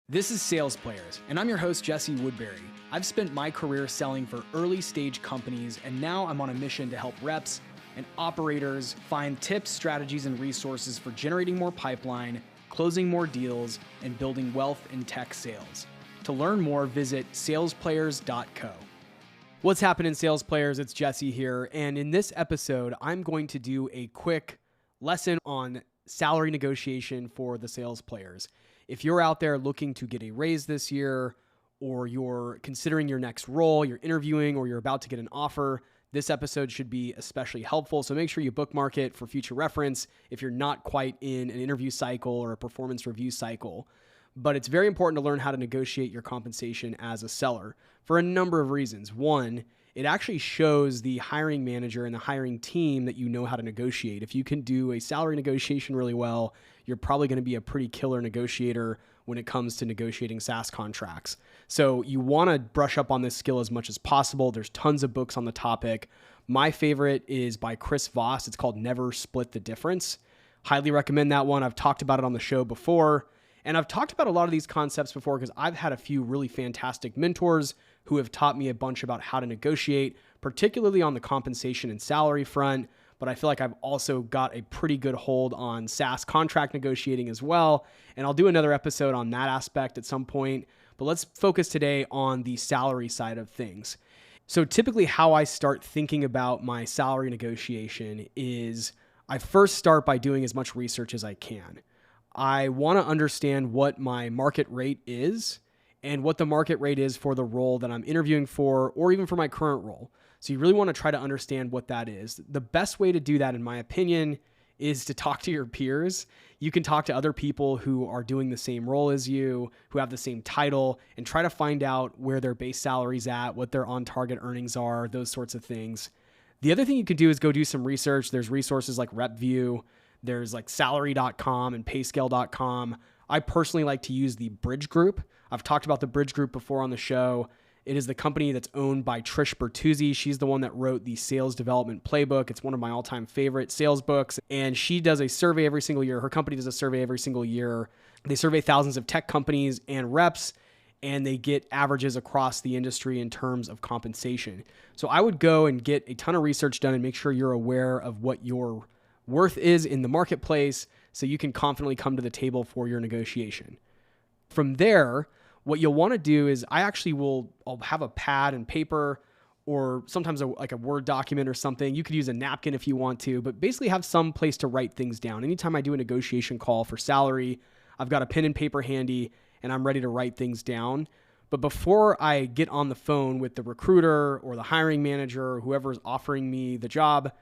This is Sales Players, and I'm your host, Jesse Woodbury. I've spent my career selling for early stage companies, and now I'm on a mission to help reps and operators find tips, strategies, and resources for generating more pipeline, closing more deals, and building wealth in tech sales. To learn more, visit salesplayers.co. What's happening, Sales Players? It's Jesse here, and in this episode, I'm going to do a quick lesson on salary negotiation for the sales players. If you're out there looking to get a raise this year, or you're considering your next role, you're interviewing, or you're about to get an offer, this episode should be especially helpful. So make sure you bookmark it for future reference if you're not quite in an interview cycle or a performance review cycle. But it's very important to learn how to negotiate your compensation as a seller for a number of reasons. One, it actually shows the hiring manager and the hiring team that you know how to negotiate. If you can do a salary negotiation really well, you're probably going to be a pretty killer negotiator when it comes to negotiating SaaS contracts. So you want to brush up on this skill as much as possible. There's tons of books on the topic. My favorite is by Chris Voss. It's called Never Split the Difference. Highly recommend that one. I've talked about it on the show before. And I've talked about a lot of these concepts before because I've had a few really fantastic mentors who have taught me a bunch about how to negotiate, particularly on the compensation and salary front. But I feel like I've also got a pretty good hold on SaaS contract negotiating as well. And I'll do another episode on that aspect at some point. But let's focus today on the salary side of things. So typically how I start thinking about my salary negotiation is I first start by doing as much research as I can. I want to understand what my market rate is and what the market rate is for the role that I'm interviewing for, or even for my current role. So you really want to try to understand what that is. The best way to do that, in my opinion, is to talk to your peers. You can talk to other people who are doing the same role as you, who have the same title, and try to find out where their base salary's at, what their on-target earnings are, those sorts of things. The other thing you could do is go do some research. There's resources like RepView. There's like salary.com and payscale.com. I personally like to use the Bridge Group. I've talked about the Bridge Group before on the show. It is the company that's owned by Trish Bertuzzi. She's the one that wrote the Sales Development Playbook. It's one of my all-time favorite sales books. And she does a survey every single year. Her company does a survey every single year. They survey thousands of tech companies and reps, and they get averages across the industry in terms of compensation. So I would go and get a ton of research done and make sure you're aware of what your worth is in the marketplace so you can confidently come to the table for your negotiation. From there, what you'll want to do is I'll have a pad and paper, or sometimes like a Word document or something. You could use a napkin if you want to, but basically have some place to write things down. Anytime I do a negotiation call for salary, I've got a pen and paper handy and I'm ready to write things down. But before I get on the phone with the recruiter or the hiring manager or whoever is offering me the job,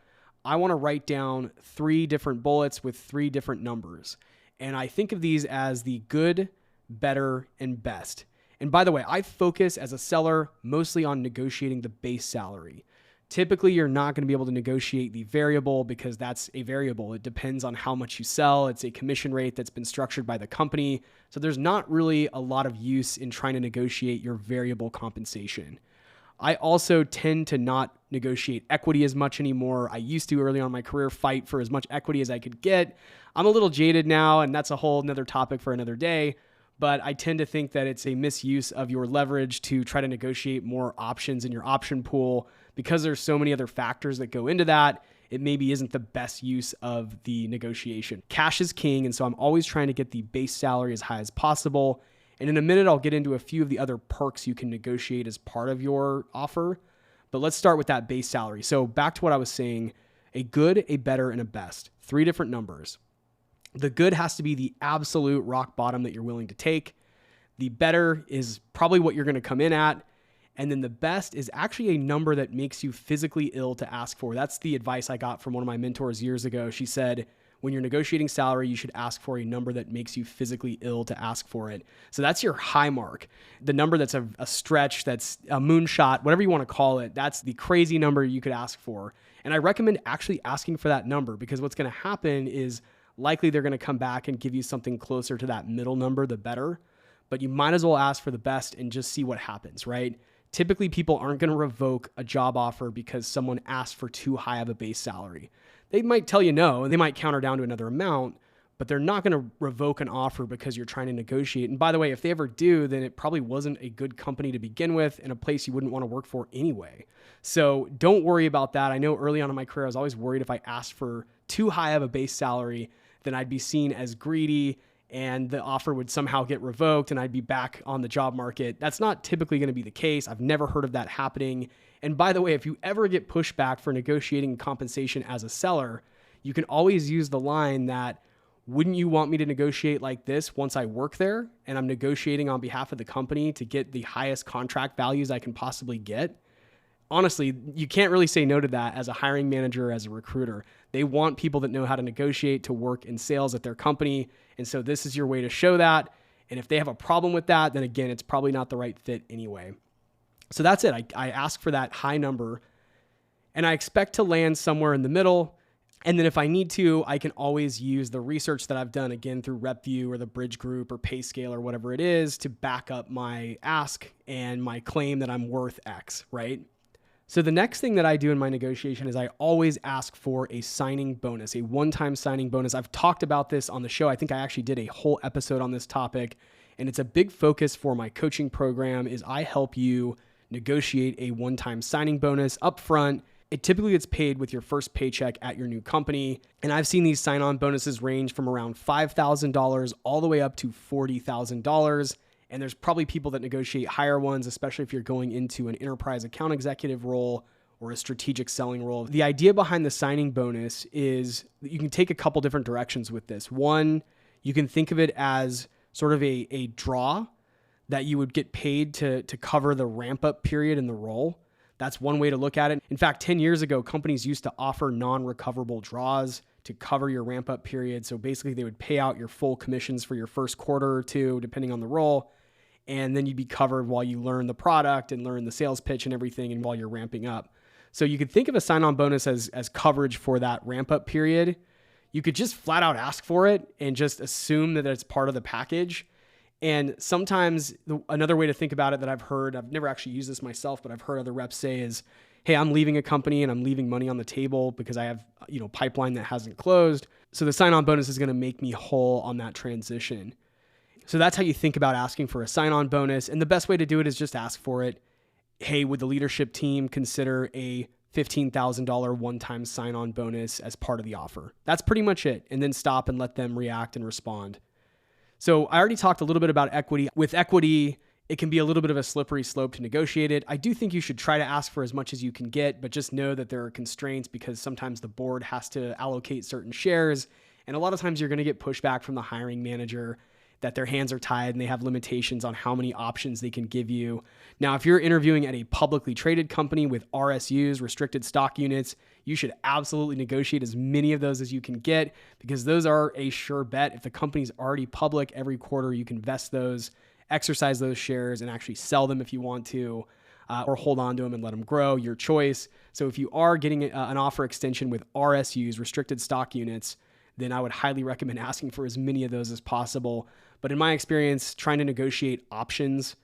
I want to write down 3 different bullets with 3 different numbers. And I think of these as the good, better, and best. And by the way, I focus as a seller mostly on negotiating the base salary. Typically, you're not going to be able to negotiate the variable because that's a variable. It depends on how much you sell. It's a commission rate that's been structured by the company. So there's not really a lot of use in trying to negotiate your variable compensation. I also tend to not negotiate equity as much anymore. I used to early on in my career fight for as much equity as I could get. I'm a little jaded now, and that's a whole nother topic for another day. But I tend to think that it's a misuse of your leverage to try to negotiate more options in your option pool because there's so many other factors that go into that. It maybe isn't the best use of the negotiation. Cash is king, and so I'm always trying to get the base salary as high as possible. And in a minute, I'll get into a few of the other perks you can negotiate as part of your offer. But let's start with that base salary. So back to what I was saying, a good, a better, and a best. 3 different numbers. The good has to be the absolute rock bottom that you're willing to take. The better is probably what you're going to come in at. And then the best is actually a number that makes you physically ill to ask for. That's the advice I got from one of my mentors years ago. She said, when you're negotiating salary, you should ask for a number that makes you physically ill to ask for it. So that's your high mark. The number that's a stretch, that's a moonshot, whatever you want to call it, that's the crazy number you could ask for. And I recommend actually asking for that number because what's going to happen is likely they're going to come back and give you something closer to that middle number, the better. But you might as well ask for the best and just see what happens, right? Typically, people aren't going to revoke a job offer because someone asked for too high of a base salary. They might tell you no, and they might counter down to another amount, but they're not going to revoke an offer because you're trying to negotiate. And by the way, if they ever do, then it probably wasn't a good company to begin with and a place you wouldn't want to work for anyway. So don't worry about that. I know early on in my career, I was always worried if I asked for too high of a base salary, then I'd be seen as greedy and the offer would somehow get revoked and I'd be back on the job market. That's not typically going to be the case. I've never heard of that happening. And by the way, if you ever get pushback for negotiating compensation as a seller, you can always use the line that, wouldn't you want me to negotiate like this once I work there and I'm negotiating on behalf of the company to get the highest contract values I can possibly get? Honestly, you can't really say no to that as a hiring manager or as a recruiter. They want people that know how to negotiate to work in sales at their company. And so this is your way to show that. And if they have a problem with that, then again, it's probably not the right fit anyway. So that's it. I ask for that high number and I expect to land somewhere in the middle. And then if I need to, I can always use the research that I've done, again, through RepView or the Bridge Group or PayScale or whatever it is, to back up my ask and my claim that I'm worth X, right? So the next thing that I do in my negotiation is I always ask for a signing bonus, a one-time signing bonus. I've talked about this on the show. I think I actually did a whole episode on this topic, and it's a big focus for my coaching program is I help you negotiate a one-time signing bonus up front. It typically gets paid with your first paycheck at your new company. And I've seen these sign-on bonuses range from around $5,000 all the way up to $40,000. And there's probably people that negotiate higher ones, especially if you're going into an enterprise account executive role or a strategic selling role. The idea behind the signing bonus is that you can take a couple different directions with this. One, you can think of it as sort of a draw that you would get paid to cover the ramp-up period in the role. That's one way to look at it. In fact, 10 years ago, companies used to offer non-recoverable draws to cover your ramp-up period. So basically, they would pay out your full commissions for your first quarter or two, depending on the role, and then you'd be covered while you learn the product and learn the sales pitch and everything, and while you're ramping up. So you could think of a sign-on bonus as coverage for that ramp-up period. You could just flat out ask for it and just assume that it's part of the package. And sometimes another way to think about it that I've heard, I've never actually used this myself, but I've heard other reps say is, hey, I'm leaving a company and I'm leaving money on the table because I have, pipeline that hasn't closed. So the sign-on bonus is going to make me whole on that transition. So that's how you think about asking for a sign-on bonus. And the best way to do it is just ask for it. Hey, would the leadership team consider a $15,000 one-time sign-on bonus as part of the offer? That's pretty much it. And then stop and let them react and respond. So I already talked a little bit about equity. With equity, it can be a little bit of a slippery slope to negotiate it. I do think you should try to ask for as much as you can get, but just know that there are constraints because sometimes the board has to allocate certain shares. And a lot of times you're going to get pushback from the hiring manager that their hands are tied and they have limitations on how many options they can give you. Now, if you're interviewing at a publicly traded company with RSUs, restricted stock units, you should absolutely negotiate as many of those as you can get because those are a sure bet. If the company's already public, every quarter you can vest those, exercise those shares, and actually sell them if you want to, or hold on to them and let them grow, your choice. So if you are getting an offer extension with RSUs, restricted stock units, then I would highly recommend asking for as many of those as possible. But in my experience, trying to negotiate options,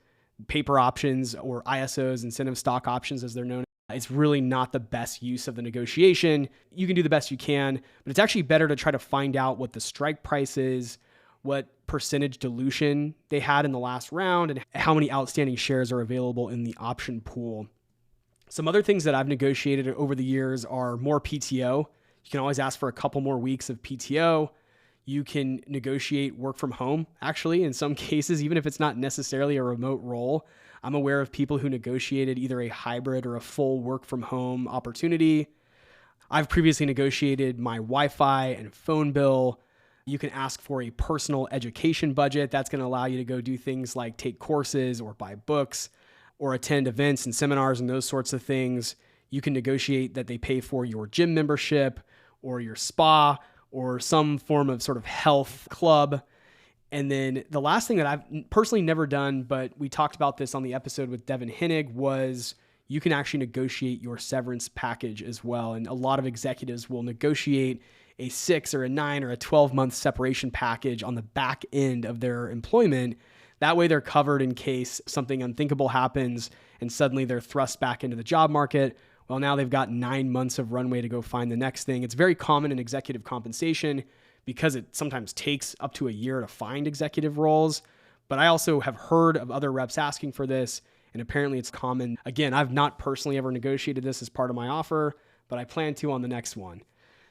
paper options or ISOs, incentive stock options as they're known, it's really not the best use of the negotiation. You can do the best you can, but it's actually better to try to find out what the strike price is, what percentage dilution they had in the last round, and how many outstanding shares are available in the option pool. Some other things that I've negotiated over the years are more PTO. You can always ask for a couple more weeks of PTO. You can negotiate work from home, actually, in some cases, even if it's not necessarily a remote role. I'm aware of people who negotiated either a hybrid or a full work from home opportunity. I've previously negotiated my Wi-Fi and phone bill. You can ask for a personal education budget. That's going to allow you to go do things like take courses or buy books or attend events and seminars and those sorts of things. You can negotiate that they pay for your gym membership or your spa or some form of sort of health club. And then the last thing that I've personally never done, but we talked about this on the episode with Devin Hennig, was you can actually negotiate your severance package as well. And a lot of executives will negotiate a 6 or a 9 or a 12-month separation package on the back end of their employment. That way they're covered in case something unthinkable happens and suddenly they're thrust back into the job market. Well, now they've got 9 months of runway to go find the next thing. It's very common in executive compensation because it sometimes takes up to a year to find executive roles. But I also have heard of other reps asking for this, and apparently it's common. Again, I've not personally ever negotiated this as part of my offer, but I plan to on the next one.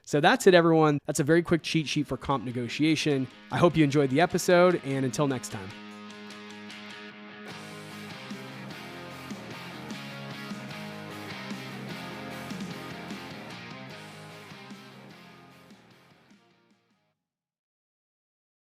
So that's it, everyone. That's a very quick cheat sheet for comp negotiation. I hope you enjoyed the episode, and until next time.